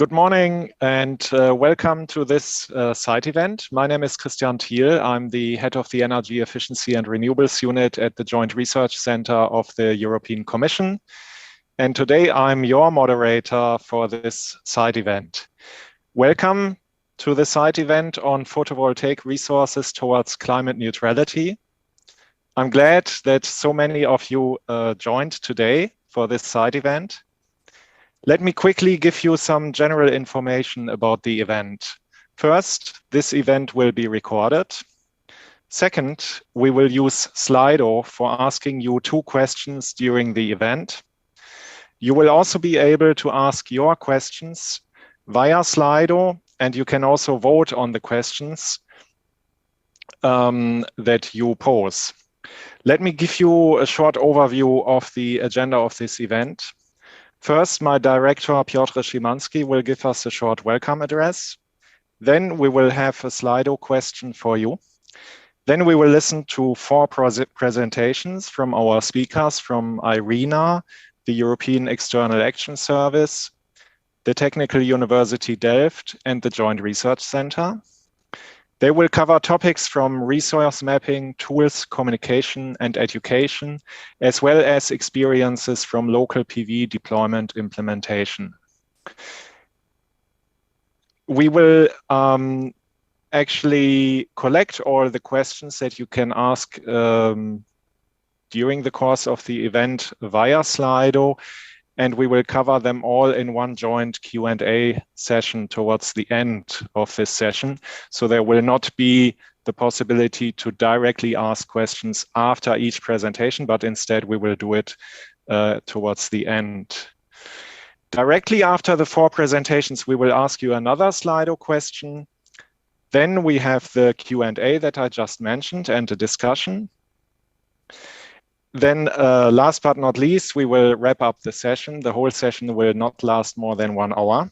Good morning and welcome to this site event. My name is Christian Thiel. I'm the head of the Energy Efficiency and Renewables Unit at the Joint Research Center of the European Commission. And today I'm your moderator for this site event. Welcome to the site event on photovoltaic resources towards climate neutrality. I'm glad that so many of you joined today for this site event. Let me quickly give you some general information about the event. First, this event will be recorded. Second, we will use Slido for asking you 2 questions during the event. You will also be able to ask your questions via Slido, and you can also vote on the questions that you pose. Let me give you a short overview of the agenda of this event. First, my director, Piotr Szymanski, will give us a short welcome address. Then we will have a Slido question for you. Then we will listen to 4 presentations from our speakers from IRENA, the European External Action Service, the Technical University Delft, and the Joint Research Center. They will cover topics from resource mapping, tools, communication, and education, as well as experiences from local PV deployment implementation. We will actually collect all the questions that you can ask during the course of the event via Slido, and we will cover them all in one joint Q&A session towards the end of this session. So there will not be the possibility to directly ask questions after each presentation, but instead we will do it towards the end. Directly after the 4 presentations, we will ask you another Slido question. Then we have the Q&A that I just mentioned and a discussion. Then last but not least, we will wrap up the session. The whole session will not last more than 1 hour.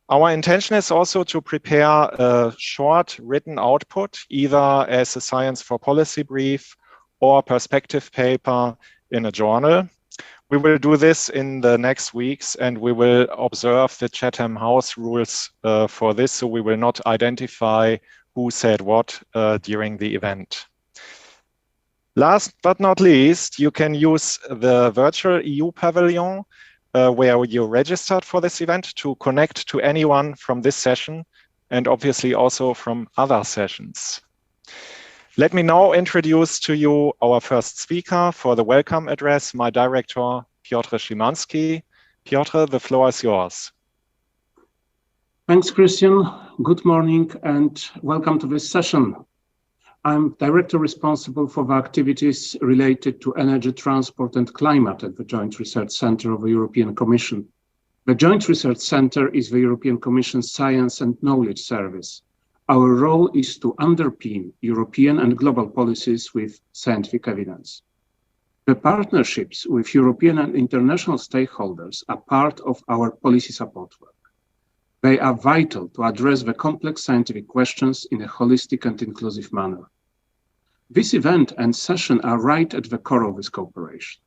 Our intention is also to prepare a short written output, either as a Science for Policy brief or perspective paper in a journal. We will do this in the next weeks, and we will observe the Chatham House rules for this, so we will not identify who said what during the event. Last but not least, you can use the virtual EU Pavillion where you registered for this event to connect to anyone from this session and obviously also from other sessions. Let me now introduce to you our first speaker for the welcome address, my director, Piotr Szymanski. Piotr, the floor is yours. Thanks, Christian. Good morning and welcome to this session. I'm director responsible for the activities related to energy, transport and climate at the Joint Research Center of the European Commission. The Joint Research Center is the European Commission's science and knowledge service. Our role is to underpin European and global policies with scientific evidence. The partnerships with European and international stakeholders are part of our policy support work. They are vital to address the complex scientific questions in a holistic and inclusive manner. This event and session are right at the core of this cooperation.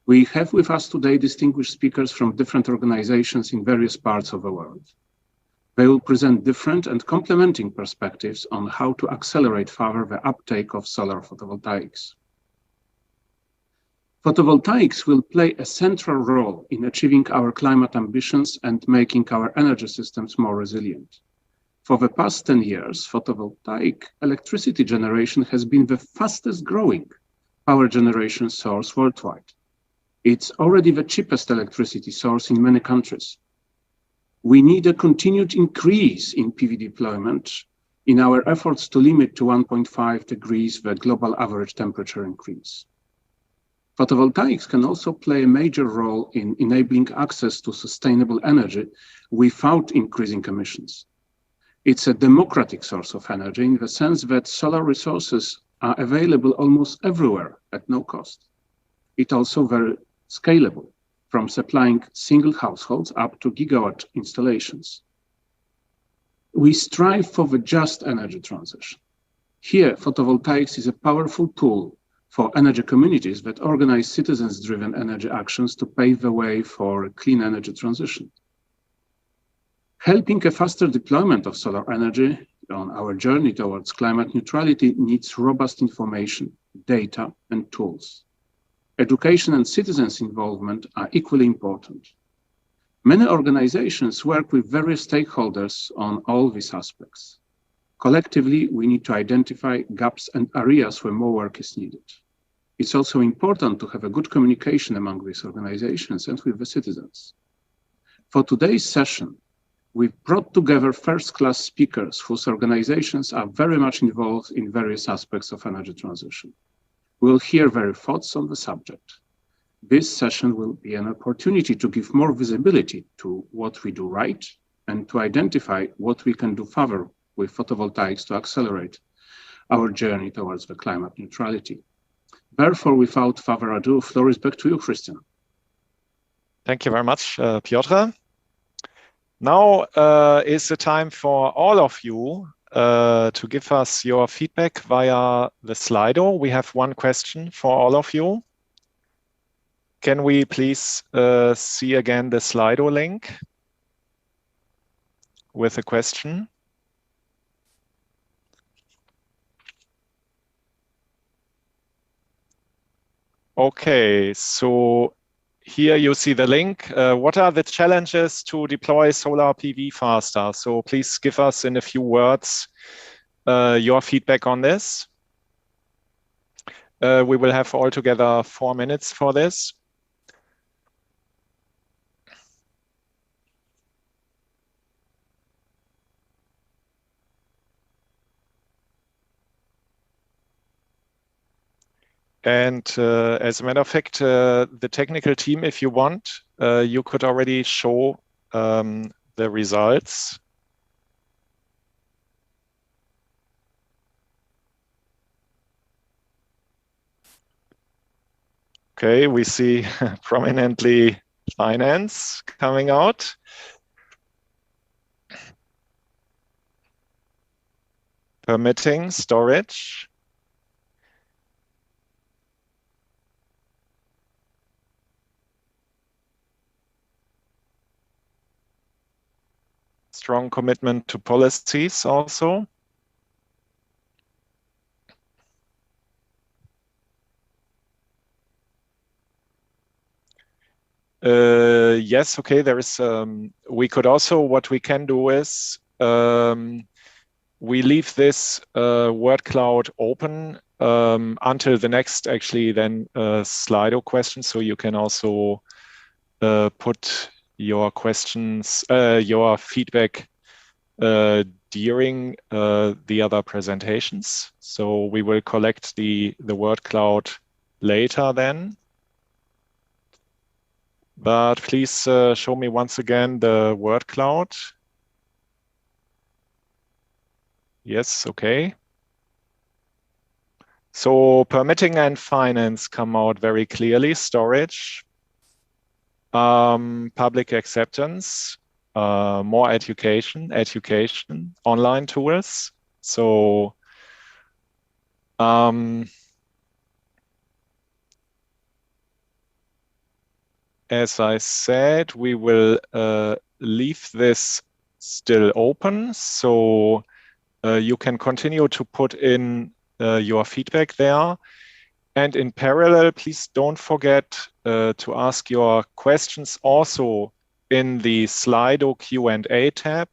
We have with us today distinguished speakers from different organizations in various parts of the world. They will present different and complementing perspectives on how to accelerate further the uptake of solar photovoltaics. Photovoltaics will play a central role in achieving our climate ambitions and making our energy systems more resilient. For the past 10 years, photovoltaic electricity generation has been the fastest growing power generation source worldwide. It's already the cheapest electricity source in many countries. We need a continued increase in PV deployment in our efforts to limit to 1.5 degrees the global average temperature increase. Photovoltaics can also play a major role in enabling access to sustainable energy without increasing emissions. It's a democratic source of energy in the sense that solar resources are available almost everywhere at no cost. It's also very scalable, from supplying single households up to gigawatt installations. We strive for the just energy transition. Here, photovoltaics is a powerful tool for energy communities that organize citizens-driven energy actions to pave the way for a clean energy transition. Helping a faster deployment of solar energy on our journey towards climate neutrality needs robust information, data, and tools. Education and citizens' involvement are equally important. Many organizations work with various stakeholders on all these aspects. Collectively, we need to identify gaps and areas where more work is needed. It's also important to have a good communication among these organizations and with the citizens. For today's session, we've brought together first-class speakers whose organizations are very much involved in various aspects of energy transition. We'll hear their thoughts on the subject. This session will be an opportunity to give more visibility to what we do right and to identify what we can do further with photovoltaics to accelerate our journey towards the climate neutrality. Therefore, without further ado, floor is back to you, Christian. Thank you very much, Piotr. Now is the time for all of you to give us your feedback via the Slido. We have one question for all of you. Can we please see again the Slido link with a question? Okay, so here you see the link. What are the challenges to deploy solar PV faster? So please give us in a few words your feedback on this. We will have altogether 4 minutes for this. And as a matter of fact, the technical team, if you want, you could already show the results. Okay, we see prominently finance coming out. Permitting, storage. Strong commitment to policies also. Yes, okay, there is, we could also, what we can do is, we leave this word cloud open until the next actually then Slido question. So you can also put your questions, your feedback during the other presentations. So we will collect the word cloud later then. But please show me once again the word cloud. Yes, okay. So permitting and finance come out very clearly. Storage, public acceptance, more education, online tools. So as I said, we will leave this still open. So you can continue to put in your feedback there. And in parallel, please don't forget to ask your questions also in the Slido Q&A tab,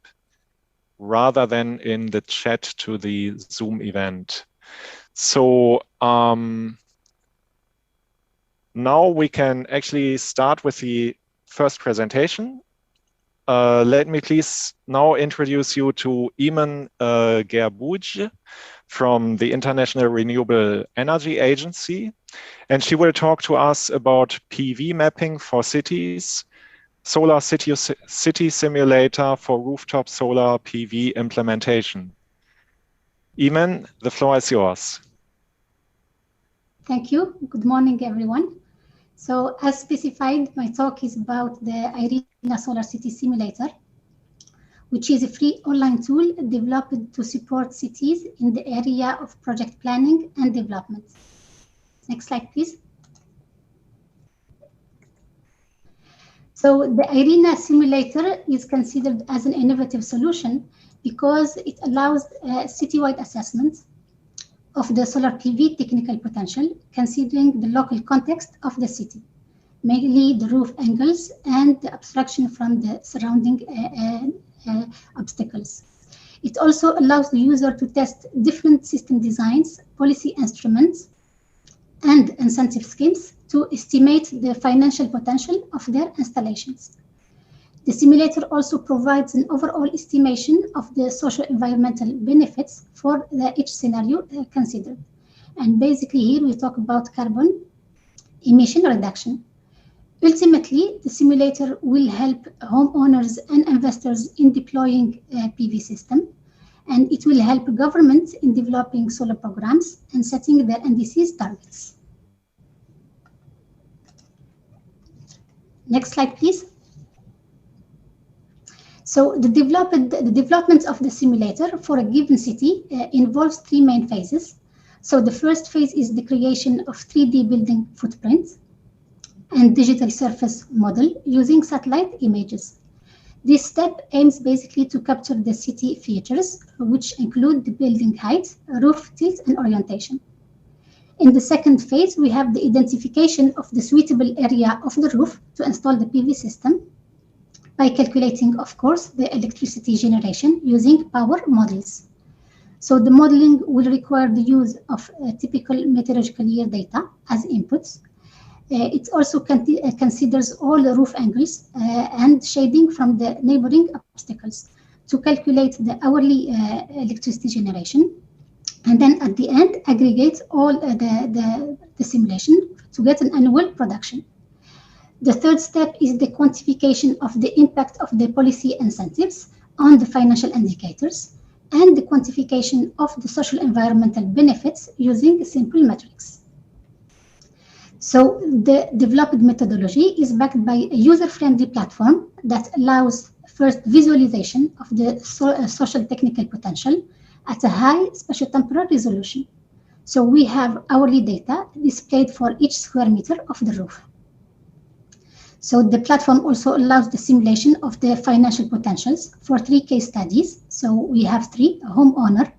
rather than in the chat to the Zoom event. So now we can actually start with the first presentation. Let me please now introduce you to Iman Gerbouj from the International Renewable Energy Agency. And she will talk to us about PV mapping for cities, solar city simulator for rooftop solar PV implementation. Iman, the floor is yours. Thank you. Good morning, everyone. So as specified, my talk is about the IRENA Solar City Simulator, which is a free online tool developed to support cities in the area of project planning and development. Next slide, please. So the IRENA simulator is considered as an innovative solution because it allows citywide assessment of the solar PV technical potential, considering the local context of the city, mainly the roof angles and the obstruction from the surrounding obstacles. It also allows the user to test different system designs, policy instruments, and incentive schemes to estimate the financial potential of their installations. The simulator also provides an overall estimation of the socio-environmental benefits for each scenario considered. And basically here we talk about carbon emission reduction. Ultimately, the simulator will help homeowners and investors in deploying a PV system, and it will help governments in developing solar programs and setting their NDC's targets. Next slide, please. So the development of the simulator for a given city involves three main phases. So the first phase is the creation of 3D building footprints and digital surface model using satellite images. This step aims basically to capture the city features, which include the building height, roof tilt, and orientation. In the second phase, we have the identification of the suitable area of the roof to install the PV system by calculating, of course, the electricity generation using power models. So the modeling will require the use of typical meteorological year data as inputs. It also considers all the roof angles and shading from the neighboring obstacles to calculate the hourly electricity generation. And then at the end, aggregate all the simulation to get an annual production. The third step is the quantification of the impact of the policy incentives on the financial indicators and the quantification of the social environmental benefits using simple metrics. So the developed methodology is backed by a user-friendly platform that allows first visualization of the social technical potential at a high spatiotemporal resolution. So we have hourly data displayed for each square meter of the roof. So the platform also allows the simulation of the financial potentials for 3 case studies. So we have 3: homeowner,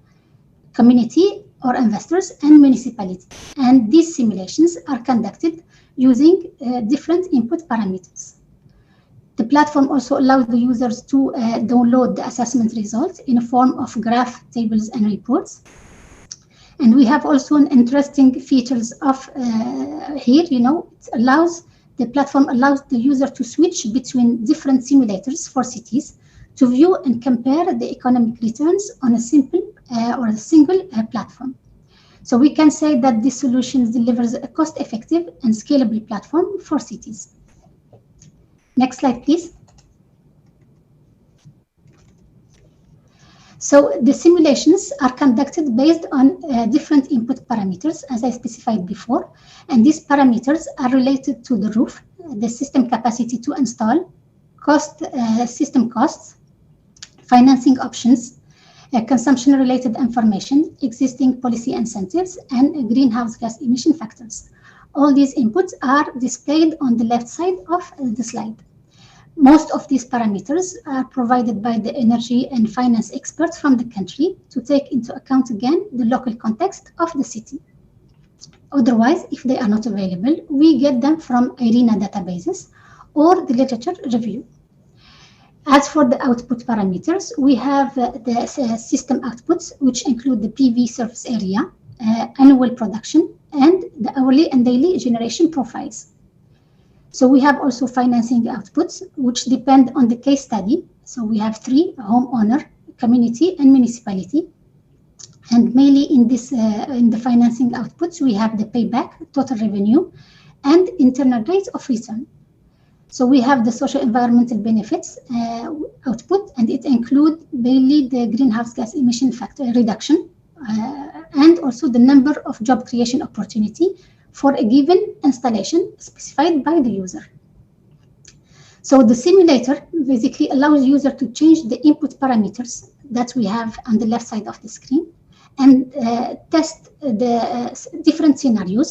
community or investors, and municipality. And these simulations are conducted using different input parameters. The platform also allows the users to download the assessment results in a form of graph, tables, and reports. And we have also an interesting features of here, the platform allows the user to switch between different simulators for cities to view and compare the economic returns on a simple or a single platform. So we can say that this solution delivers a cost-effective and scalable platform for cities. Next slide, please. So the simulations are conducted based on different input parameters, as I specified before, and these parameters are related to the roof, the system capacity to install, system costs, financing options, consumption-related information, existing policy incentives, and greenhouse gas emission factors. All these inputs are displayed on the left side of the slide. Most of these parameters are provided by the energy and finance experts from the country to take into account again the local context of the city. Otherwise, if they are not available, we get them from IRENA databases or the literature review. As for the output parameters, we have the system outputs, which include the PV surface area, annual production, and the hourly and daily generation profiles. So we have also financing outputs, which depend on the case study. So we have 3: homeowner, community, and municipality. And mainly in the financing outputs, we have the payback, total revenue, and internal rate of return. So we have the social environmental benefits output, and it includes mainly the greenhouse gas emission factor reduction, and also the number of job creation opportunity for a given installation specified by the user. So the simulator basically allows user to change the input parameters that we have on the left side of the screen and test the different scenarios,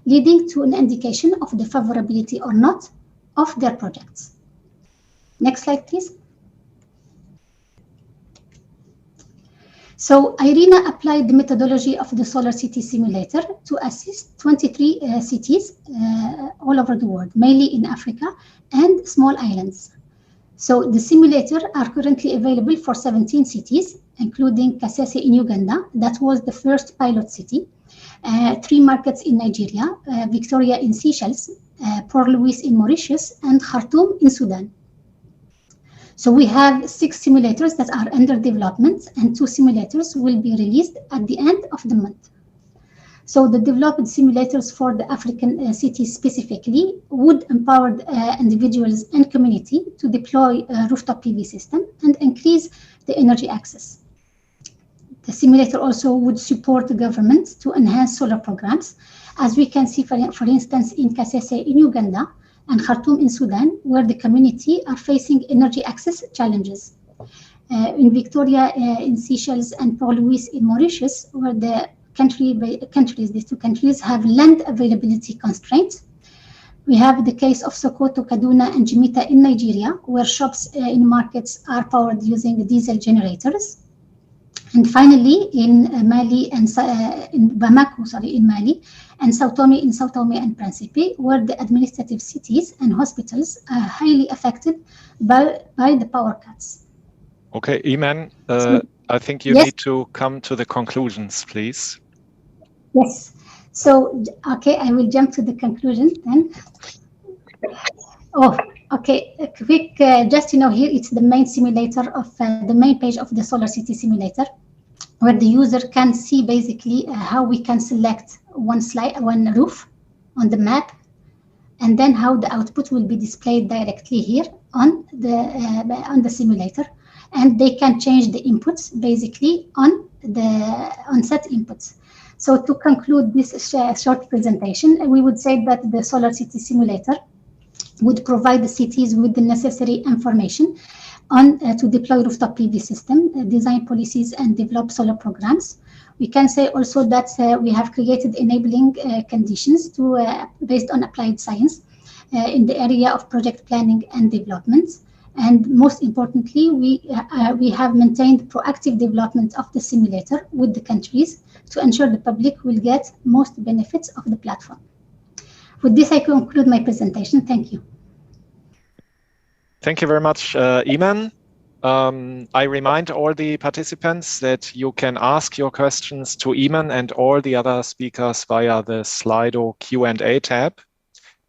leading to an indication of the favorability or not of their projects. Next slide, please. So IRENA applied the methodology of the Solar City Simulator to assist 23 cities all over the world, mainly in Africa and small islands. So the simulator are currently available for 17 cities, including Kasese in Uganda, that was the first pilot city, 3 markets in Nigeria, Victoria in Seychelles, Port Louis in Mauritius, and Khartoum in Sudan. So we have 6 simulators that are under development, and 2 simulators will be released at the end of the month. So the developed simulators for the African cities specifically would empower individuals and community to deploy a rooftop PV system and increase the energy access. The simulator also would support the government to enhance solar programs, as we can see, for instance, in Kasese in Uganda and Khartoum in Sudan, where the community are facing energy access challenges. In Victoria in Seychelles and Port Louis in Mauritius, where the these 2 countries have land availability constraints. We have the case of Sokoto, Kaduna, and Jimeta in Nigeria, where shops in markets are powered using diesel generators. And finally, in Mali and in Bamako, in Mali, and Sao Tome and Principe, where the administrative cities and hospitals are highly affected by the power cuts. Okay, Iman, I think you need to come to the conclusions, please. Yes. So, okay, I will jump to the conclusion then. Oh, okay. A quick, just here, it's the main simulator of the main page of the Solar City Simulator, where the user can see basically how we can select one roof on the map, and then how the output will be displayed directly here on the simulator, and they can change the inputs basically on set inputs. So to conclude this short presentation, we would say that the Solar City Simulator would provide the cities with the necessary information to deploy rooftop PV system, design policies, and develop solar programs. We can say also that we have created enabling conditions based on applied science in the area of project planning and development. And most importantly, we have maintained proactive development of the simulator with the countries to ensure the public will get most benefits of the platform. With this, I conclude my presentation. Thank you. Thank you very much, Iman. I remind all the participants that you can ask your questions to Iman and all the other speakers via the Slido Q&A tab.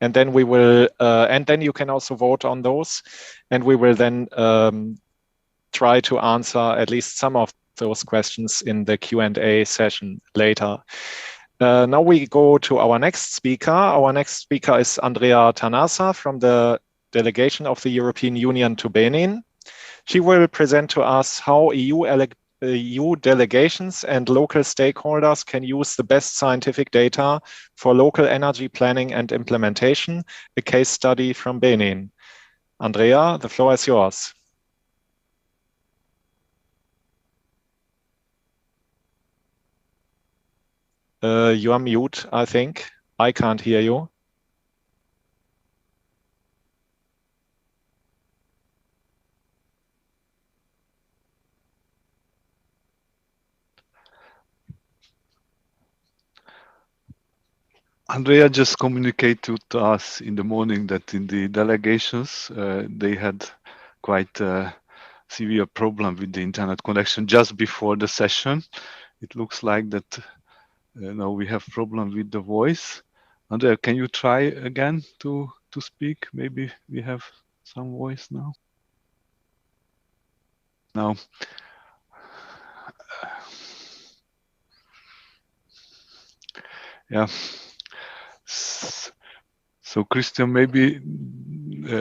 And then we will, and then you can also vote on those. And we will then try to answer at least some of those questions in the Q&A session later. Now we go to our next speaker. Our next speaker is Andrea Tanasa from the delegation of the European Union to Benin. She will present to us how EU delegations and local stakeholders can use the best scientific data for local energy planning and implementation, a case study from Benin. Andrea, the floor is yours. You are mute, I think. I can't hear you. Andrea just communicated to us in the morning that in the delegations, they had quite a severe problem with the internet connection just before the session. It looks like that now we have problem with the voice. Andrea, can you try again to speak? Maybe we have some voice now. Now. Yeah. So Christian, maybe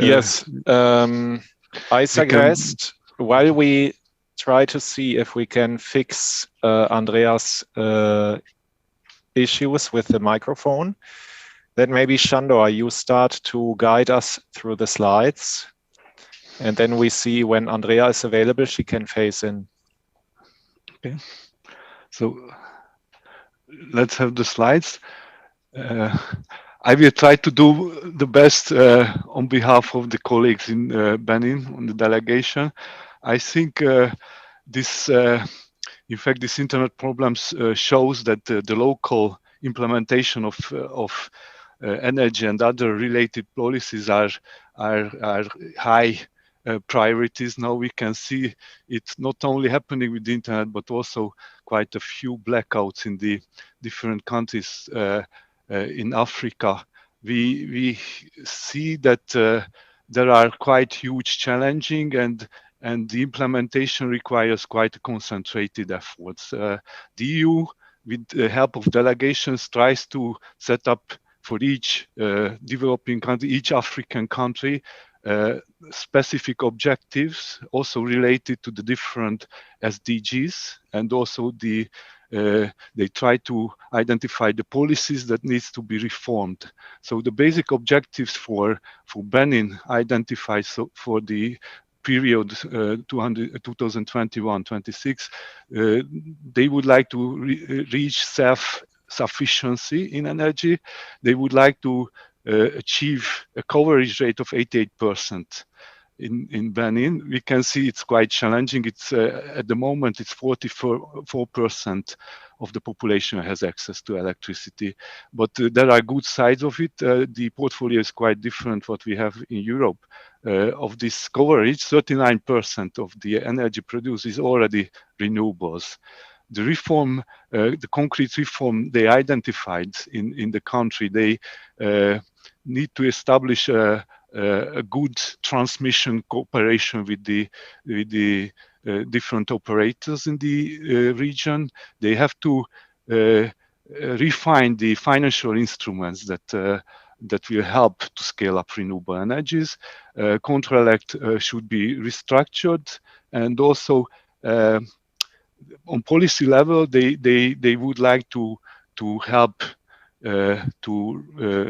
yes. I suggest while we try to see if we can fix Andreas' issues with the microphone, that maybe Shandor, you start to guide us through the slides, and then we see when Andrea is available, she can phase in. Okay. So let's have the slides. I will try to do the best on behalf of the colleagues in Benin on the delegation. I think this, in fact, this internet problems shows that the local implementation of energy and other related policies are high priorities. Now we can see it's not only happening with the internet, but also quite a few blackouts in the different countries in Africa. We see that there are quite huge challenging and the implementation requires quite concentrated efforts. The EU, with the help of delegations, tries to set up for each developing country, each African country, specific objectives also related to the different SDGs, and also they try to identify the policies that needs to be reformed. So the basic objectives for Benin identified for the period 2021-26, they would like to reach self-sufficiency in energy. They would like to achieve a coverage rate of 88%. In Benin, we can see it's quite challenging. It's at the moment it's 44% of the population has access to electricity, but there are good sides of it. The portfolio is quite different what we have in Europe. Of this coverage, 39% of the energy produced is already renewables. The reform, the concrete reform they identified in the country, they need to establish a good transmission cooperation with the different operators in the region. They have to refine the financial instruments that will help to scale up renewable energies. Contract should be restructured, and also on policy level, they would like to help to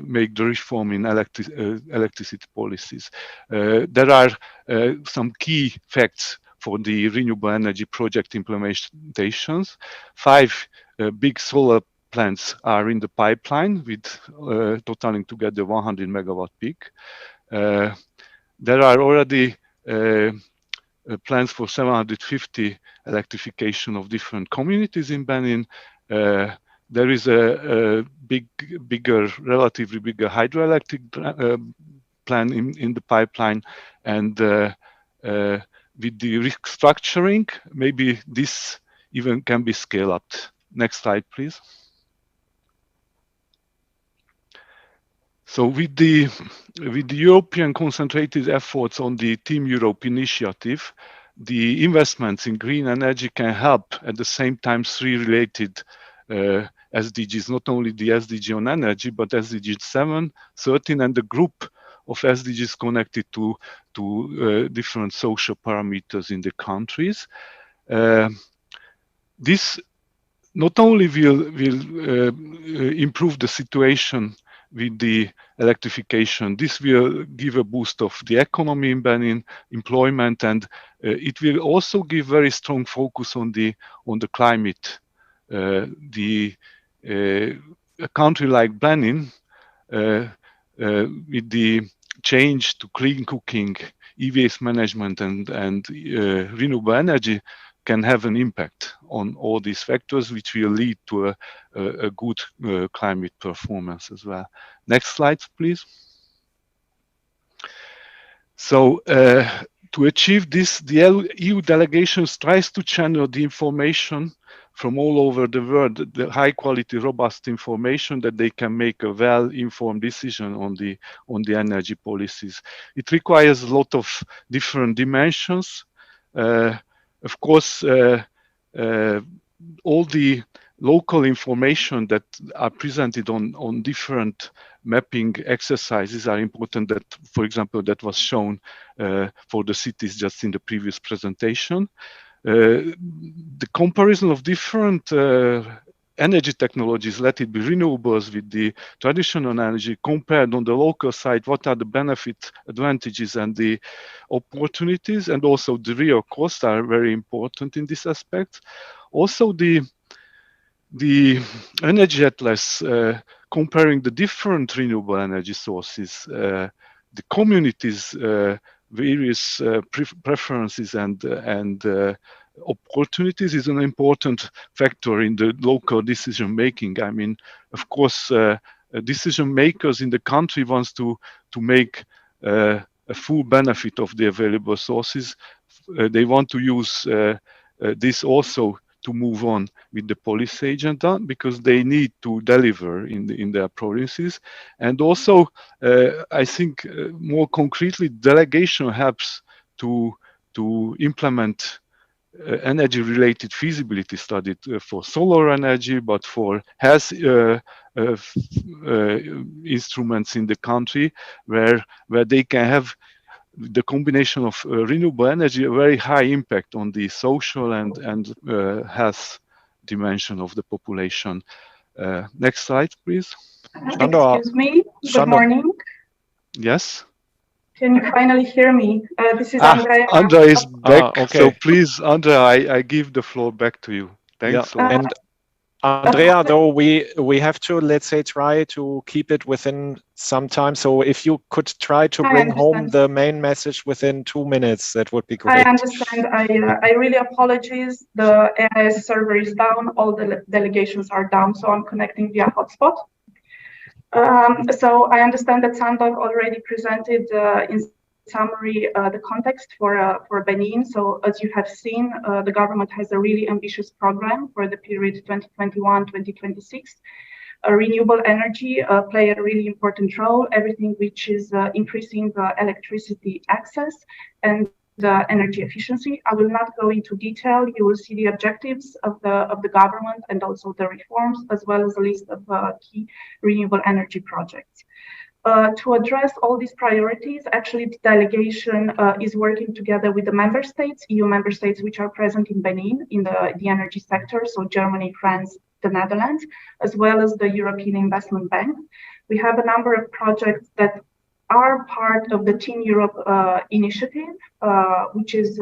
make the reform in electricity policies. There are some key facts for the renewable energy project implementations. 5 big solar plants are in the pipeline with totaling together 100 megawatt peak. There are already plans for 750 electrification of different communities in Benin. There is a relatively bigger hydroelectric plan in the pipeline, and with the restructuring, maybe this even can be scaled up. Next slide, please. So with the European concentrated efforts on the Team Europe initiative, the investments in green energy can help at the same time 3 related SDGs, not only the SDG on energy, but SDG 7, 13, and the group of SDGs connected to different social parameters in the countries. This not only will improve the situation with the electrification, this will give a boost of the economy in Benin, employment, and it will also give very strong focus on the climate. A country like Benin, with the change to clean cooking, e-waste management, and renewable energy, can have an impact on all these factors, which will lead to a good climate performance as well. Next slide, please. So to achieve this, the EU delegations tries to channel the information from all over the world, the high quality, robust information that they can make a well-informed decision on the energy policies. It requires a lot of different dimensions. Of course, all the local information that are presented on different mapping exercises are important. That, for example, that was shown for the cities just in the previous presentation. The comparison of different energy technologies, let it be renewables with the traditional energy, compared on the local side, what are the benefits, advantages, and the opportunities, and also the real costs are very important in this aspect. Also, the the energy atlas comparing the different renewable energy sources, the communities' various preferences and opportunities is an important factor in the local decision making. I mean, of course, decision makers in the country wants to make a full benefit of the available sources. They want to use this also to move on with the policy agenda because they need to deliver in their provinces. And also, I think more concretely, delegation helps to implement energy-related feasibility study for solar energy, but for health instruments in the country where they can have the combination of renewable energy a very high impact on the social and health dimension of the population. Next slide, please. Excuse me. Good morning. Yes. Can you finally hear me? This is Andrea. Andrea is back. Okay. So please, Andrea, I give the floor back to you. Thanks. Yeah. And Andrea, though, we have to, let's say, try to keep it within some time. So if you could try to bring home the main message within 2 minutes, that would be great. I understand. I really apologize. The AIS server is down. All the delegations are down. So I'm connecting via hotspot. So I understand that Sandoz already presented in summary the context for Benin. So as you have seen, the government has a really ambitious program for the period 2021-2026. Renewable energy play a really important role, everything which is increasing electricity access and energy efficiency. I will not go into detail. You will see the objectives of the government and also the reforms, as well as a list of key renewable energy projects. To address all these priorities, actually the delegation is working together with the member states, EU member states, which are present in Benin in the energy sector, so Germany, France, the Netherlands, as well as the European Investment Bank. We have a number of projects that are part of the Team Europe initiative, which is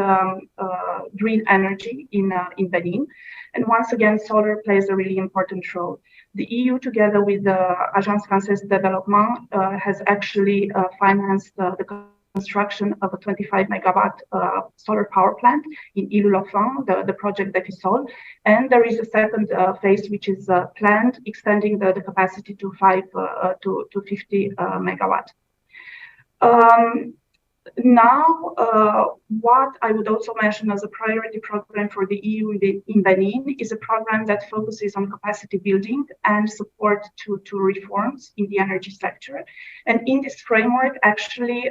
green energy in Benin. And once again, solar plays a really important role. The EU, together with the Agence Française de Développement, has actually financed the construction of a 25 megawatt solar power plant in Ilou-Lofan, the project that is sold. And there is a second phase, which is planned, extending the capacity to 50 megawatt. Now, what I would also mention as a priority program for the EU in Benin is a program that focuses on capacity building and support to reforms in the energy sector. And in this framework, actually,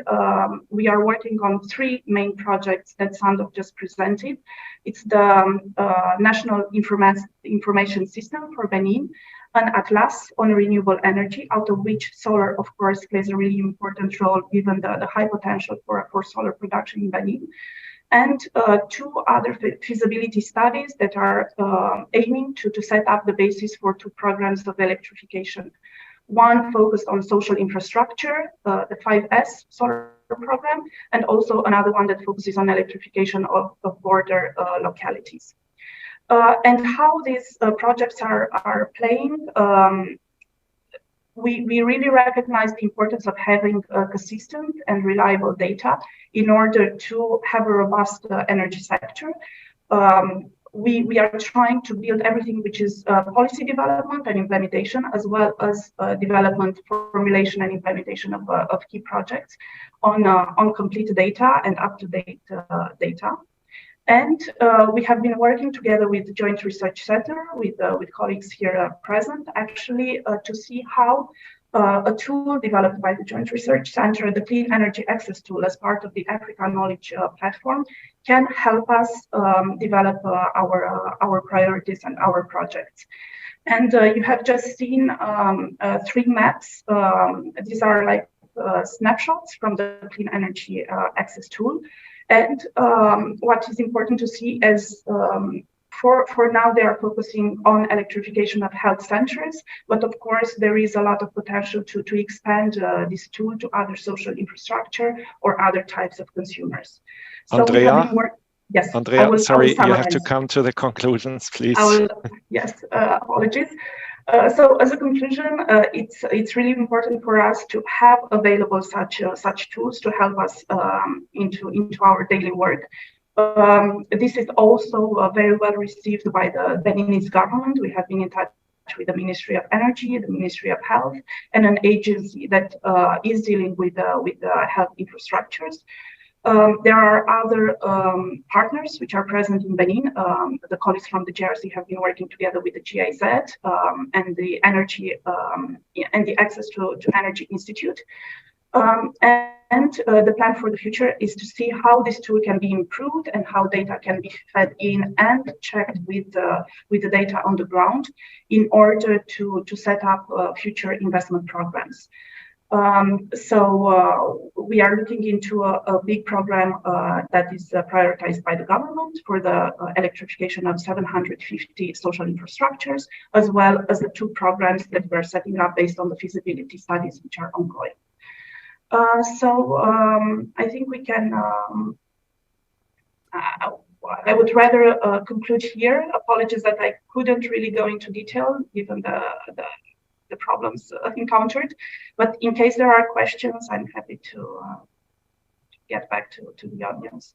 we are working on 3 main projects that Sandoz just presented. It's the National Information System for Benin, an atlas on renewable energy, out of which solar, of course, plays a really important role given the high potential for solar production in Benin. And 2 other feasibility studies that are aiming to set up the basis for 2 programs of electrification. One focused on social infrastructure, the 5S solar program, and also another one that focuses on electrification of border localities. And how these projects are playing, we really recognize the importance of having consistent and reliable data in order to have a robust energy sector. We are trying to build everything which is policy development and implementation, as well as development, formulation, and implementation of key projects on complete data and up-to-date data. And we have been working together with the Joint Research Center, with colleagues here present, actually, to see how a tool developed by the Joint Research Center, the Clean Energy Access Tool, as part of the Africa Knowledge Platform, can help us develop our priorities and our projects. And you have just seen 3 maps. These are like snapshots from the Clean Energy Access Tool. And what is important to see is for now, they are focusing on electrification of health centers, but of course, there is a lot of potential to expand this tool to other social infrastructure or other types of consumers. So Andrea, Yes, Andrea, sorry, you have to come to the conclusions, please. Yes, apologies. So as a conclusion, it's really important for us to have available such tools to help us into our daily work. This is also very well received by the Beninese government. We have been in touch with the Ministry of Energy, the Ministry of Health, and an agency that is dealing with health infrastructures. There are other partners which are present in Benin. The colleagues from the GRC have been working together with the GIZ and the Energy and the Access to Energy Institute. And the plan for the future is to see how this tool can be improved and how data can be fed in and checked with the data on the ground in order to set up future investment programs. So we are looking into a big program that is prioritized by the government for the electrification of 750 social infrastructures, as well as the 2 programs that we're setting up based on the feasibility studies which are ongoing. I think we can, I would rather conclude here. Apologies that I couldn't really go into detail given the problems encountered, but in case there are questions, I'm happy to get back to the audience.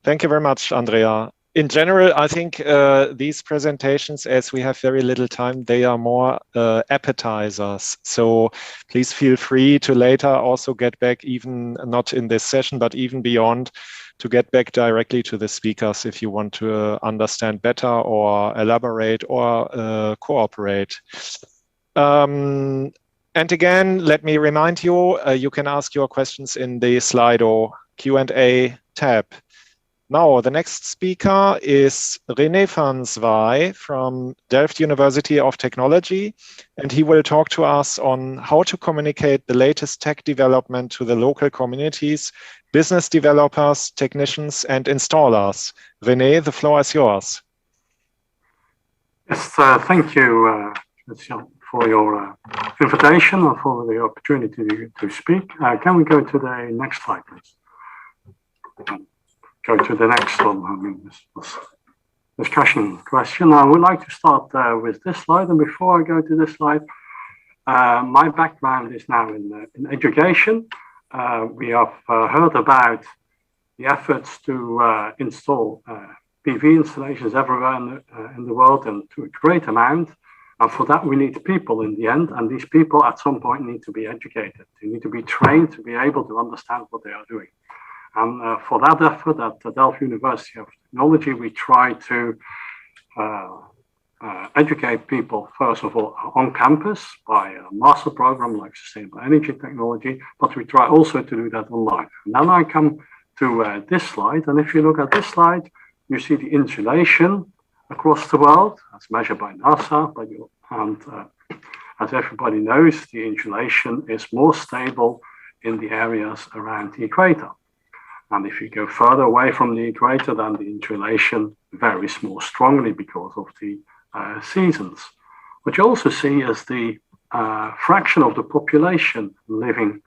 Thank you very much, Andrea. In general, I think these presentations, as we have very little time, they are more appetizers. So please feel free to later also get back, even not in this session, but even beyond, to get back directly to the speakers if you want to understand better or elaborate or cooperate. And again, let me remind you, you can ask your questions in the Slido Q&A tab. Now, the next speaker is René van Zwaay from Delft University of Technology, and he will talk to us on how to communicate the latest tech development to the local communities, business developers, technicians, and installers. René, the floor is yours. Yes, thank you, for your invitation and for the opportunity to speak. Can we go to the next slide, please? Go to the next one. I mean, this discussion question. I would like to start with this slide. And before I go to this slide, my background is now in education. We have heard about the efforts to install PV installations everywhere in the world and to a great amount. And for that, we need people in the end. And these people at some point need to be educated. They need to be trained to be able to understand what they are doing. And for that effort at the Delft University of Technology, we try to educate people, first of all, on campus by a master program like Sustainable Energy Technology, but we try also to do that online. And then I come to this slide. And if you look at this slide, you see the insulation across the world, as measured by NASA. And as everybody knows, the insulation is more stable in the areas around the equator. And if you go further away from the equator, then the insulation varies more strongly because of the seasons. What you also see is the fraction of the population living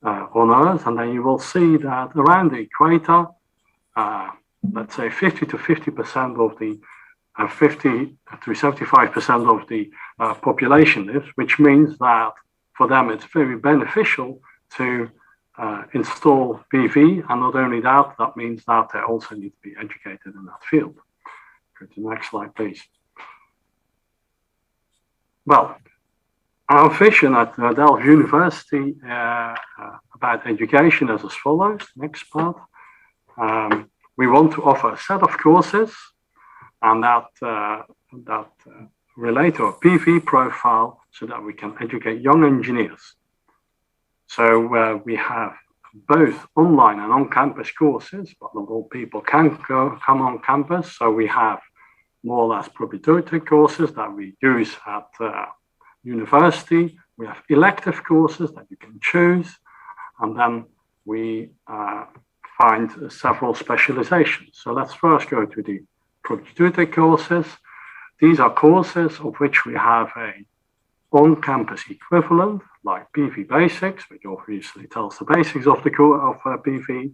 on Earth. And then you will see that around the equator, let's say 50 to 50% of the 50 to 75% of the population lives, which means that for them it's very beneficial to install PV, and not only that, that means that they also need to be educated in that field. Go to the next slide, please. Well, our vision at Delft University about education is as follows. Next part. We want to offer a set of courses and that relate to a PV profile so that we can educate young engineers. So we have both online and on-campus courses, but not all people can come on campus. So we have more or less proprietary courses that we use at university. We have elective courses that you can choose. And then we find several specializations. So let's first go to the proprietary courses. These are courses of which we have a on-campus equivalent, like PV Basics, which obviously tells the basics of the PV.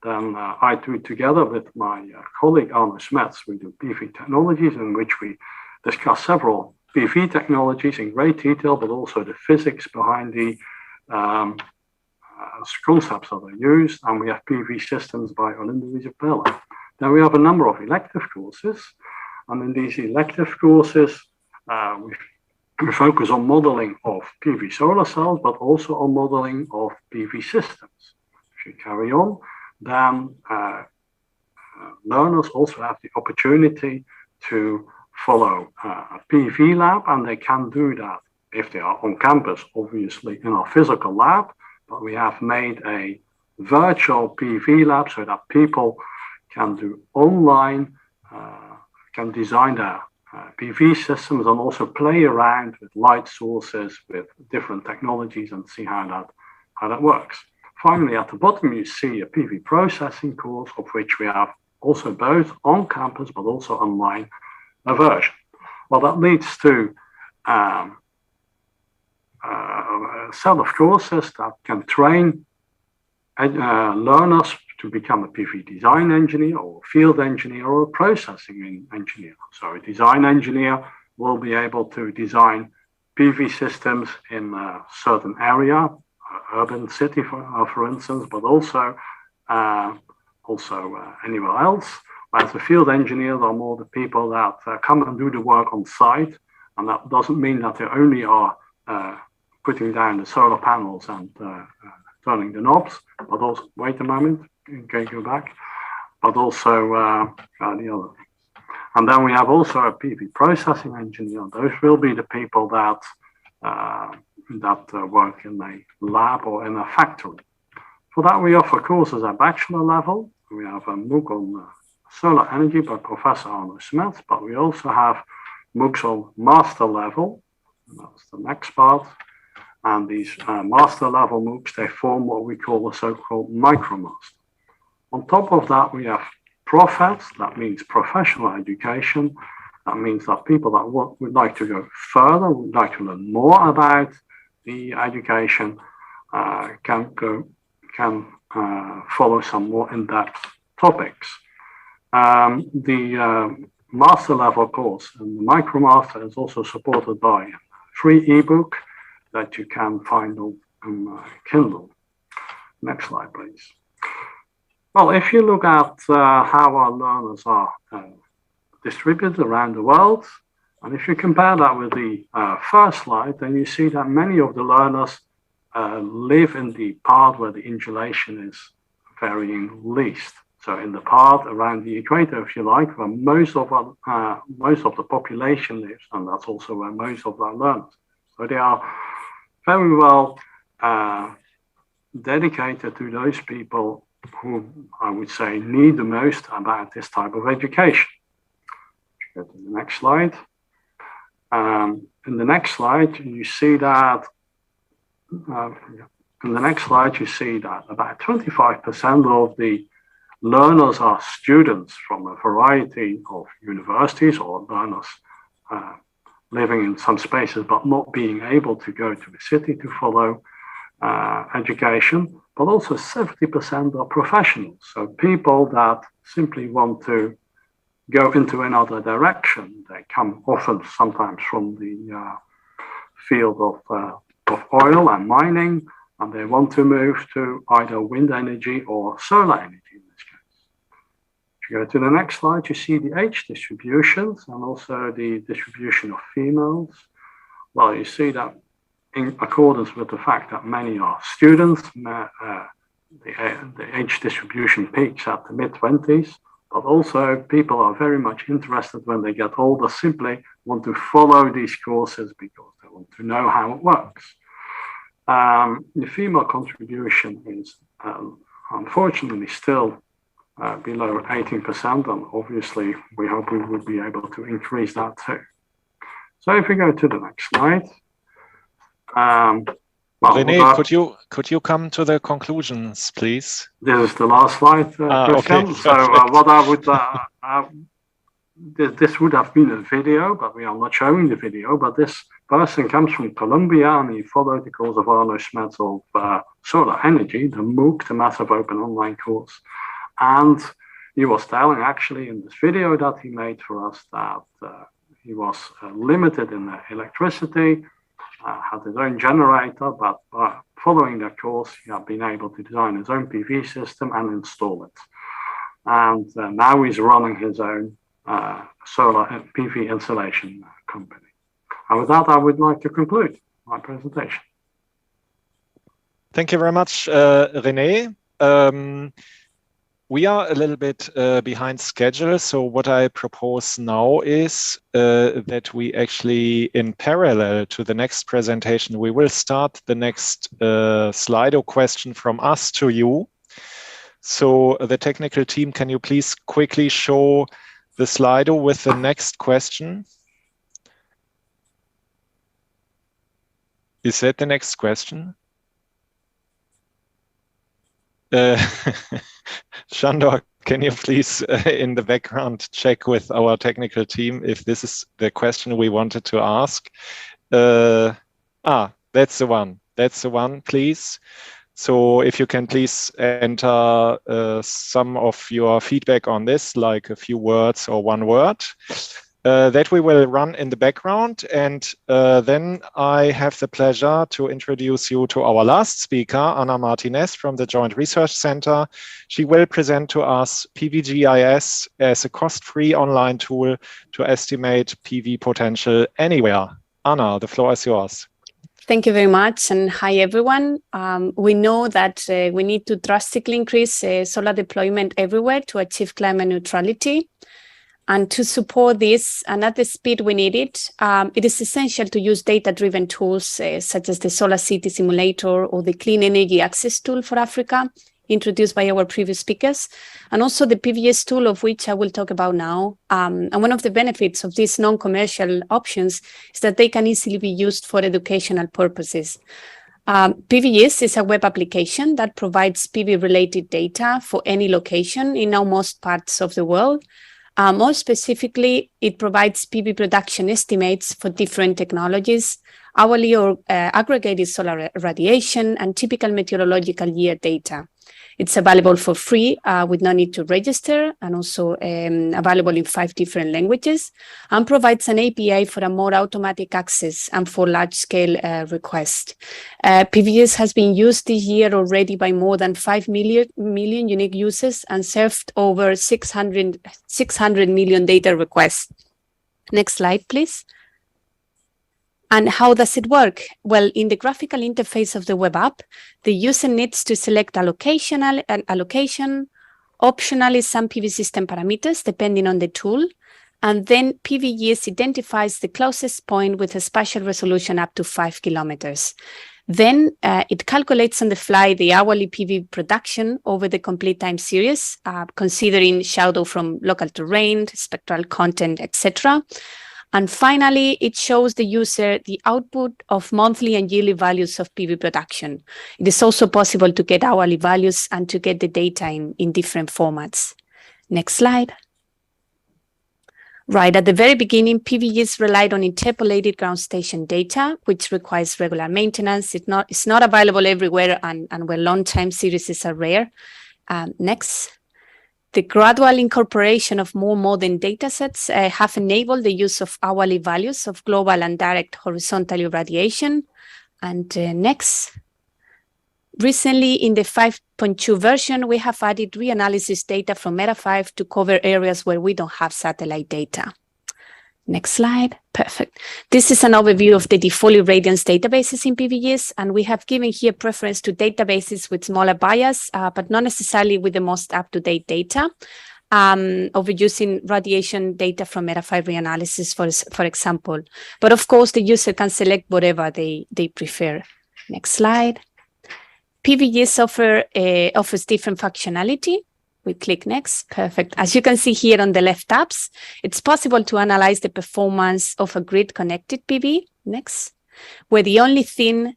then I do together with my colleague Arno Smets, we do PV technologies, in which we discuss several PV technologies in great detail, but also the physics behind the concepts that are used. And we have PV systems by Olinda Wijapela. Then we have a number of elective courses. And in these elective courses, we focus on modeling of PV solar cells, but also on modeling of PV systems. If you carry on, then learners also have the opportunity to follow a PV lab, and they can do that if they are on campus, obviously in our physical lab, but we have made a virtual PV lab so that people can do online, can design their PV systems and also play around with light sources, with different technologies, and see how that works. Finally, at the bottom, you see a PV processing course, of which we have also both on campus, but also online a version. Well, that leads to a set of courses that can train learners to become a PV design engineer or a field engineer or a processing engineer. So a design engineer will be able to design PV systems in a certain area, urban city, for instance, but also anywhere else. Whereas the field engineers are more the people that come and do the work on site, and that doesn't mean that they only are putting down the solar panels and turning the knobs, but also, wait a moment, okay, go back, but also the other. And then we have also a PV processing engineer. Those will be the people that work in a lab or in a factory. For that, we offer courses at bachelor level. We have a MOOC on solar energy by Professor Arno Smets, but we also have MOOCs on master level. That's the next part. And these master level MOOCs, they form what we call a so-called micromaster. On top of that, we have profets. That means professional education. That means that people that would like to go further, would like to learn more about the education, can follow some more in-depth topics. The master level course and the micromaster is also supported by a free ebook that you can find on Kindle. Next slide, please. Well, if you look at how our learners are distributed around the world, and if you compare that with the first slide, then you see that many of the learners live in the part where the insulation is varying least. So in the part around the equator, if you like, where most of the population lives, and that's also where most of our learners. So they are very well dedicated to those people who I would say need the most about this type of education. Go to the next slide. In the next slide, you see that about 25% of the learners are students from a variety of universities, or learners living in some spaces but not being able to go to the city to follow education. But also 70% are professionals, so people that simply want to go into another direction. They come often sometimes from the field of oil and mining, and they want to move to either wind energy or solar energy in this case. If you go to the next slide, you see the age distributions and also the distribution of females. Well, you see that in accordance with the fact that many are students, the age distribution peaks at the mid-20s, but also people are very much interested when they get older, simply want to follow these courses because they want to know how it works. The female contribution is unfortunately still below 18%, and obviously we hope we would be able to increase that too. So if we go to the next slide. René, could you come to the conclusions, please? This is the last slide, Christian. Okay, so what I would, this would have been a video, but we are not showing the video. But this person comes from Colombia, and he followed the course of Arno Smets of solar energy, the MOOC, the Massive Open Online Course. And he was telling actually in this video that he made for us that he was limited in electricity, had his own generator, but following that course, he had been able to design his own PV system and install it. And now he's running his own solar PV installation company. And with that, I would like to conclude my presentation. Thank you very much, René. We are a little bit behind schedule, so what I propose now is that we actually, in parallel to the next presentation, we will start the next Slido question from us to you. So the technical team, can you please quickly show the Slido with the next question? Is that the next question? Shandor, can you please, in the background, check with our technical team if this is the question we wanted to ask? That's the one. That's the one, please. So if you can please enter some of your feedback on this, like a few words or one word. That we will run in the background, and then I have the pleasure to introduce you to our last speaker, Ana Martinez from the Joint Research Center. She will present to us PVGIS as a cost-free online tool to estimate PV potential anywhere. Ana, the floor is yours. Thank you very much, and hi everyone. We know that we need to drastically increase solar deployment everywhere to achieve climate neutrality. And to support this, and at the speed we need it is essential to use data-driven tools such as the Solar City Simulator or the Clean Energy Access Tool for Africa, introduced by our previous speakers, and also the PVS tool, of which I will talk about now. And one of the benefits of these non-commercial options is that they can easily be used for educational purposes. PVS is a web application that provides PV-related data for any location in almost parts of the world. More specifically, it provides PV production estimates for different technologies, hourly or aggregated solar radiation, and typical meteorological year data. It's available for free with no need to register, and also available in 5 different languages, and provides an API for a more automatic access and for large-scale requests. PVS has been used this year already by more than 5 million unique users and served over 600 million data requests. Next slide, please. And how does it work? Well, in the graphical interface of the web app, the user needs to select an allocation, optionally some PV system parameters, depending on the tool, and then PVGIS identifies the closest point with a spatial resolution up to 5 kilometers. Then it calculates on the fly the hourly PV production over the complete time series, considering shadow from local terrain, spectral content, etc. And finally, it shows the user the output of monthly and yearly values of PV production. It is also possible to get hourly values and to get the data in different formats. Next slide. Right, at the very beginning, PVGIS relied on interpolated ground station data, which requires regular maintenance. It's not available everywhere, and where long-time series are rare. Next. The gradual incorporation of more modern datasets have enabled the use of hourly values of global and direct horizontal irradiation. And next. Recently, in the 5.2 version, we have added reanalysis data from Meta 5 to cover areas where we don't have satellite data. Next slide. Perfect. This is an overview of the default irradiance databases in PVGIS, and we have given here preference to databases with smaller bias, but not necessarily with the most up-to-date data, over using radiation data from Meta 5 reanalysis, for example. But of course, the user can select whatever they prefer. Next slide. PVGIS offers different functionality. We click next. Perfect. As you can see here on the left tabs, it's possible to analyze the performance of a grid-connected PV. Next. Where the only thing,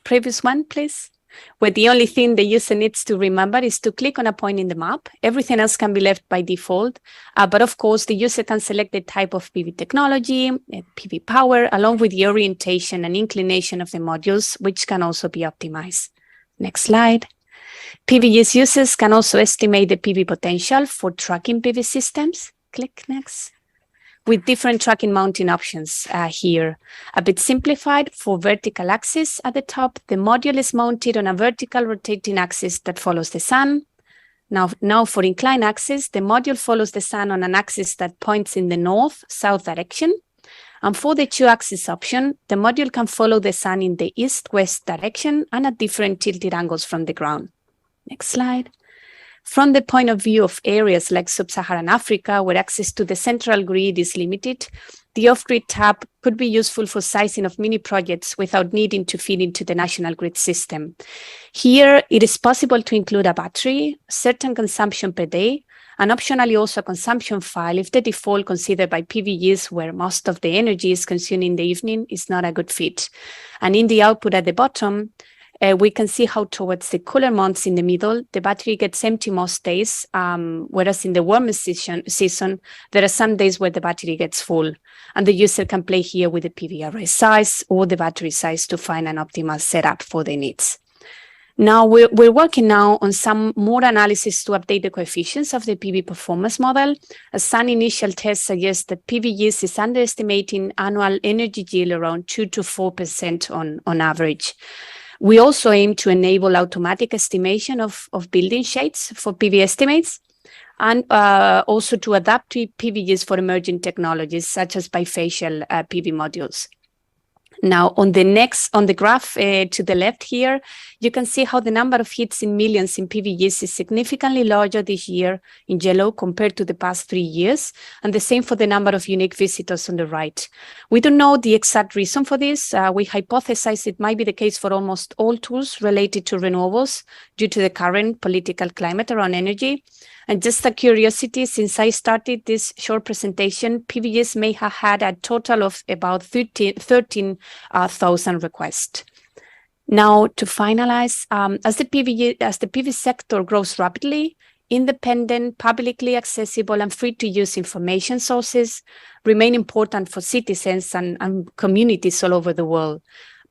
previous one, please. Where the only thing the user needs to remember is to click on a point in the map. Everything else can be left by default. But of course, the user can select the type of PV technology, PV power, along with the orientation and inclination of the modules, which can also be optimized. Next slide. PV's users can also estimate the PV potential for tracking PV systems. Click next. With different tracking mounting options here. A bit simplified for vertical axis at the top, the module is mounted on a vertical rotating axis that follows the sun. Now for inclined axis, the module follows the sun on an axis that points in the north-south direction. And for the two-axis option, the module can follow the sun in the east-west direction and at different tilted angles from the ground. Next slide. From the point of view of areas like sub-Saharan Africa, where access to the central grid is limited, the off-grid tab could be useful for sizing of mini projects without needing to feed into the national grid system. Here, it is possible to include a battery, certain consumption per day, and optionally also a consumption file if the default considered by PVs, where most of the energy is consumed in the evening, is not a good fit. And in the output at the bottom, we can see how towards the cooler months in the middle, the battery gets empty most days, whereas in the warmer season, there are some days where the battery gets full. And the user can play here with the PV array size or the battery size to find an optimal setup for their needs. Now, we're working now on some more analysis to update the coefficients of the PV performance model. Some initial tests suggest that PV use is underestimating annual energy yield around 2 to 4% on average. We also aim to enable automatic estimation of building shades for PV estimates, and also to adapt to PV use for emerging technologies such as bifacial PV modules. Now, on the graph to the left here, you can see how the number of hits in millions in PV use is significantly larger this year in yellow compared to the past 3 years, and the same for the number of unique visitors on the right. We don't know the exact reason for this. We hypothesize it might be the case for almost all tools related to renewables due to the current political climate around energy. And just a curiosity, since I started this short presentation, PVs may have had a total of about 13,000 requests. Now, to finalize, as the PV sector grows rapidly, independent, publicly accessible, and free-to-use information sources remain important for citizens and communities all over the world.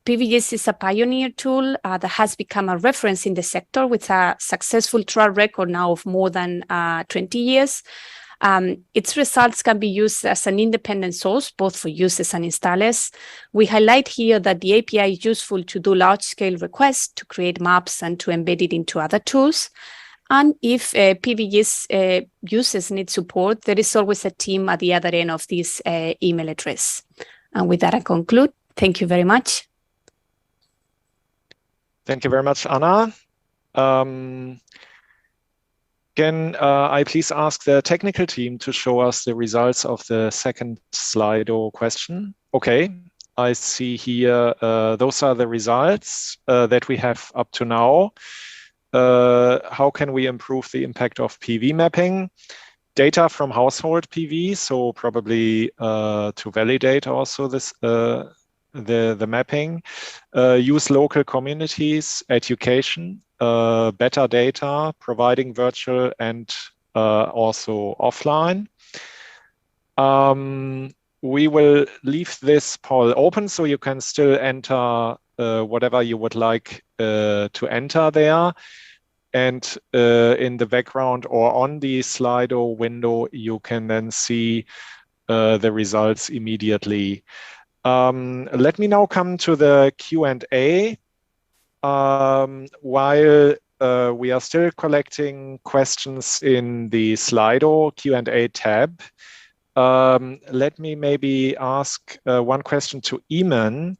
PVs is a pioneer tool that has become a reference in the sector with a successful track record now of more than 20 years. Its results can be used as an independent source, both for users and installers. We highlight here that the API is useful to do large-scale requests, to create maps, and to embed it into other tools. And if PVs users need support, there is always a team at the other end of this email address. And with that, I conclude. Thank you very much. Thank you very much, Anna. Can I please ask the technical team to show us the results of the second Slido question? Okay, I see here, those are the results that we have up to now. How can we improve the impact of PV mapping? Data from household PV, so probably to validate also this the mapping, use local communities, education, better data, providing virtual and also offline. We will leave this poll open, so you can still enter whatever you would like to enter there. And in the background or on the Slido window, you can then see the results immediately. Let me now come to the Q&A. While we are still collecting questions in the Slido Q&A tab, let me maybe ask one question to Iman.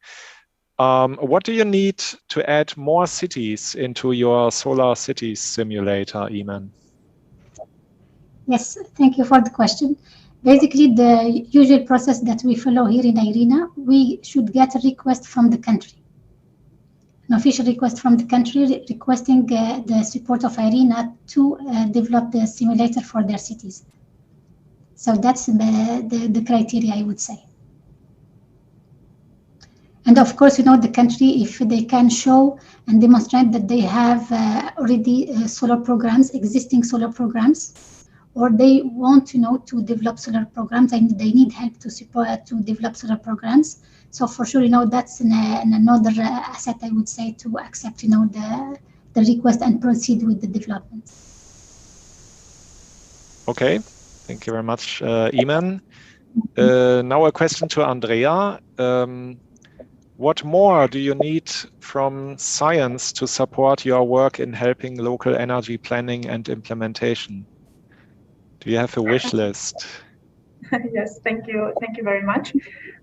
What do you need to add more cities into your Solar Cities simulator, Iman? Yes, thank you for the question. Basically, the usual process that we follow here in IRENA, we should get a request from the country, an official request from the country requesting the support of IRENA to develop the simulator for their cities. So that's the criteria, I would say. And of course, the country, if they can show and demonstrate that they have already solar programs, existing solar programs, or they want to develop solar programs and they need help to support to develop solar programs. So for sure, that's another asset, I would say, to accept the the request and proceed with the development. Okay, thank you very much, Iman. Now a question to Andrea. What more do you need from science to support your work in helping local energy planning and implementation? Do you have a wish list? Yes, thank you. Thank you very much.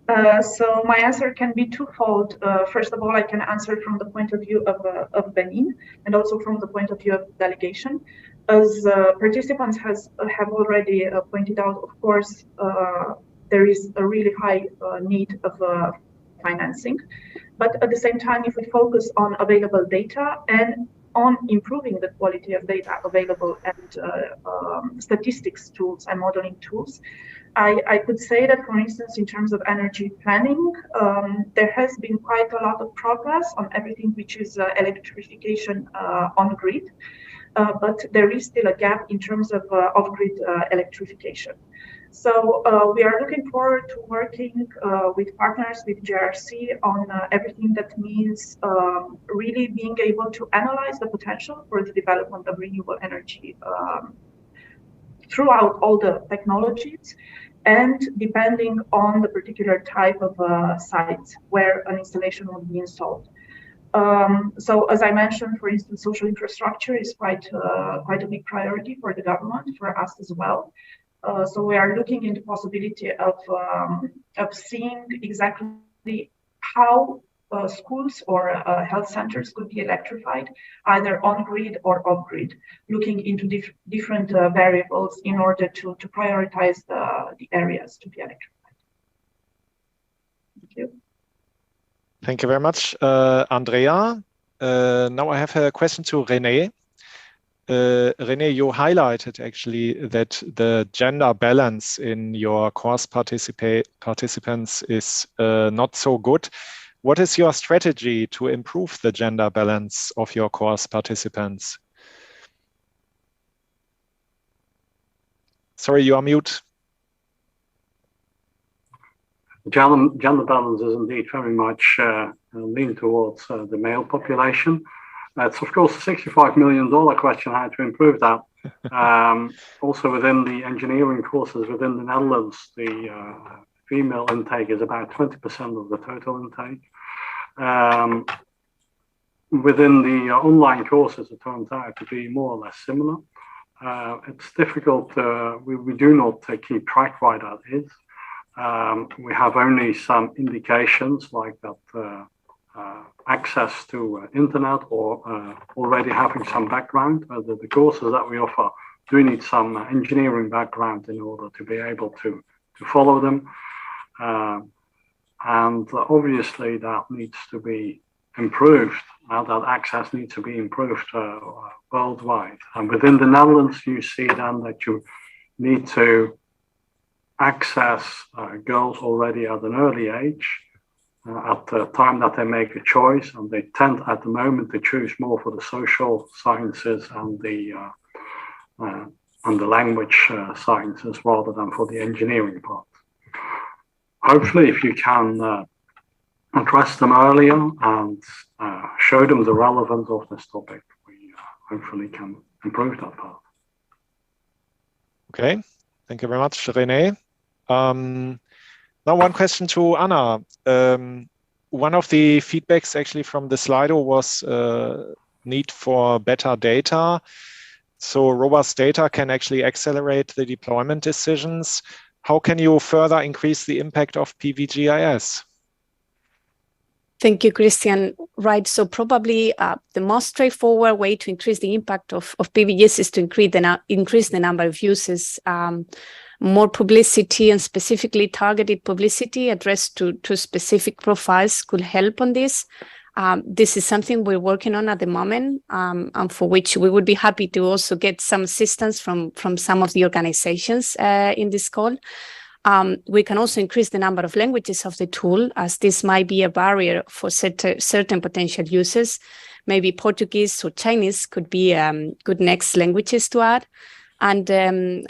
So my answer can be twofold. First of all, I can answer from the point of view of Benin and also from the point of view of delegation. As participants have already pointed out, of course, there is a really high need of financing. But at the same time, if we focus on available data and on improving the quality of data available and statistics tools and modeling tools, I could say that, for instance, in terms of energy planning, there has been quite a lot of progress on everything which is electrification on grid, but there is still a gap in terms of off-grid electrification. So we are looking forward to working with partners, with JRC, on everything that means really being able to analyze the potential for the development of renewable energy throughout all the technologies, and depending on the particular type of sites where an installation will be installed. So as I mentioned, for instance, social infrastructure is quite a big priority for the government, for us as well. So we are looking into possibility of seeing exactly how schools or health centers could be electrified, either on grid or off grid, looking into different variables in order to prioritize the areas to be electrified. Thank you. Thank you very much, Andrea. Now I have a question to René. René, you highlighted actually that the gender balance in your course participants is not so good. What is your strategy to improve the gender balance of your course participants? Sorry, you are mute. Gender balance is indeed very much lean towards the male population. It's, of course, a $65 million question, how to improve that. Also within the engineering courses within the Netherlands, the female intake is about 20% of the total intake. Within the online courses, it turns out to be more or less similar. It's difficult, we do not keep track why that is. We have only some indications like that access to internet or already having some background. The courses that we offer do need some engineering background in order to be able to follow them. And obviously that needs to be improved. That access needs to be improved worldwide. And within the Netherlands, you see then that you need to access girls already at an early age, at the time that they make a choice, and they tend at the moment to choose more for the social sciences and the language sciences rather than for the engineering part. Hopefully, if you can address them earlier and show them the relevance of this topic, we hopefully can improve that part. Okay, thank you very much, René. Now one question to Anna. One of the feedbacks actually from the Slido was need for better data. So robust data can actually accelerate the deployment decisions. How can you further increase the impact of PVGIS? Thank you, Christian. Right, so probably the most straightforward way to increase the impact of PVGIS is to increase the number of users. More publicity and specifically targeted publicity addressed to specific profiles could help on this. This is something we're working on at the moment, and for which we would be happy to also get some assistance from some of the organizations in this call. We can also increase the number of languages of the tool, as this might be a barrier for certain potential users. Maybe Portuguese or Chinese could be good next languages to add. And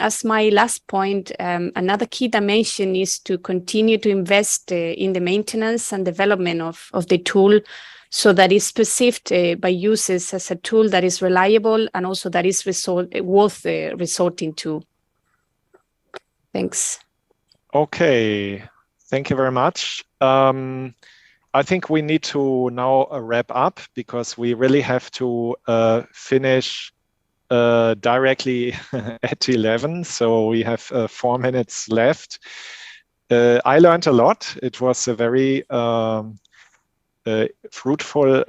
as my last point, another key dimension is to continue to invest in the maintenance and development of the tool, so that it's perceived by users as a tool that is reliable and also that is worth resorting to. Thanks. Okay, thank you very much. I think we need to now wrap up, because we really have to finish directly at 11. So we have 4 minutes left. I learned a lot. It was a very fruitful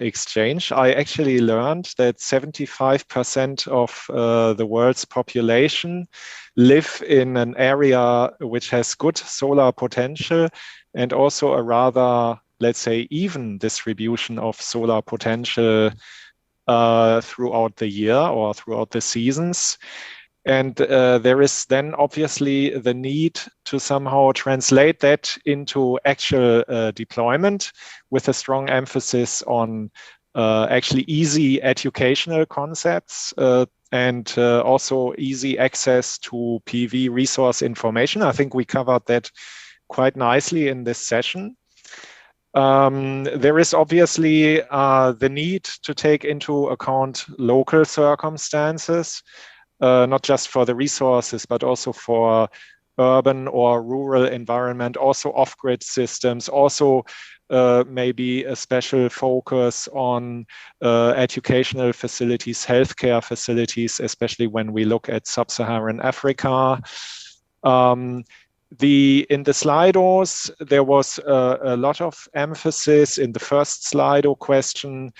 exchange. I actually learned that 75% of the world's population live in an area which has good solar potential, and also a rather, let's say, even distribution of solar potential throughout the year or throughout the seasons. And there is then obviously the need to somehow translate that into actual deployment, with a strong emphasis on actually easy educational concepts and also easy access to PV resource information. I think we covered that quite nicely in this session. There is obviously the need to take into account local circumstances, not just for the resources, but also for urban or rural environment, also off-grid systems, also maybe a special focus on educational facilities, healthcare facilities, especially when we look at sub-Saharan Africa. In the Slidos, there was a lot of emphasis in the first Slido question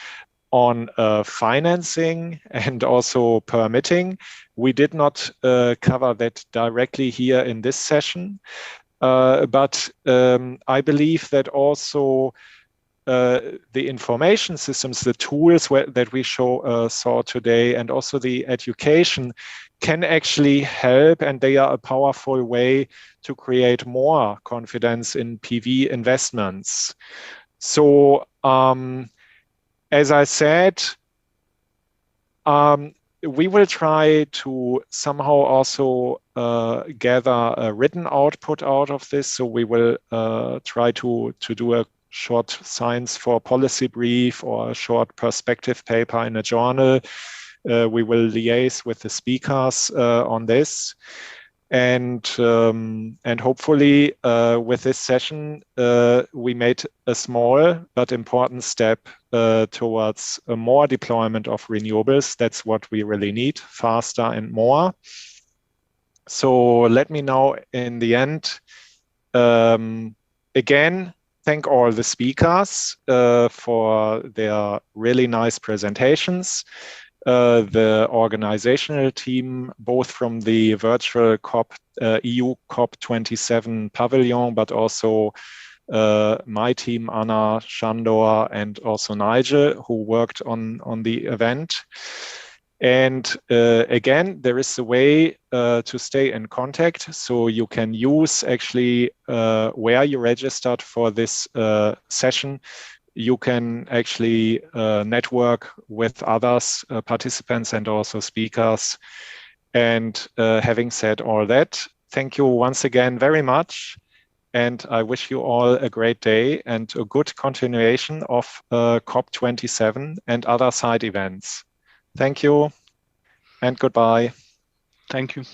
on financing and also permitting. We did not cover that directly here in this session, but I believe that also the information systems, the tools that we saw today, and also the education can actually help, and they are a powerful way to create more confidence in PV investments. So, as I said, we will try to somehow also gather a written output out of this. So we will try to do a short science for policy brief or a short perspective paper in a journal. We will liaise with the speakers on this. And hopefully with this session, we made a small but important step towards a more deployment of renewables. That's what we really need, faster and more. So let me now, in the end, again, thank all the speakers for their really nice presentations. The organizational team, both from the virtual EU COP27 Pavilion, but also my team, Anna, Shandor, and also Nigel, who worked on the event. And again, there is a way to stay in contact. So you can use actually where you registered for this session. You can actually network with others, participants, and also speakers. And having said all that, thank you once again very much. And I wish you all a great day and a good continuation of COP27 and other side events. Thank you and goodbye. Thank you.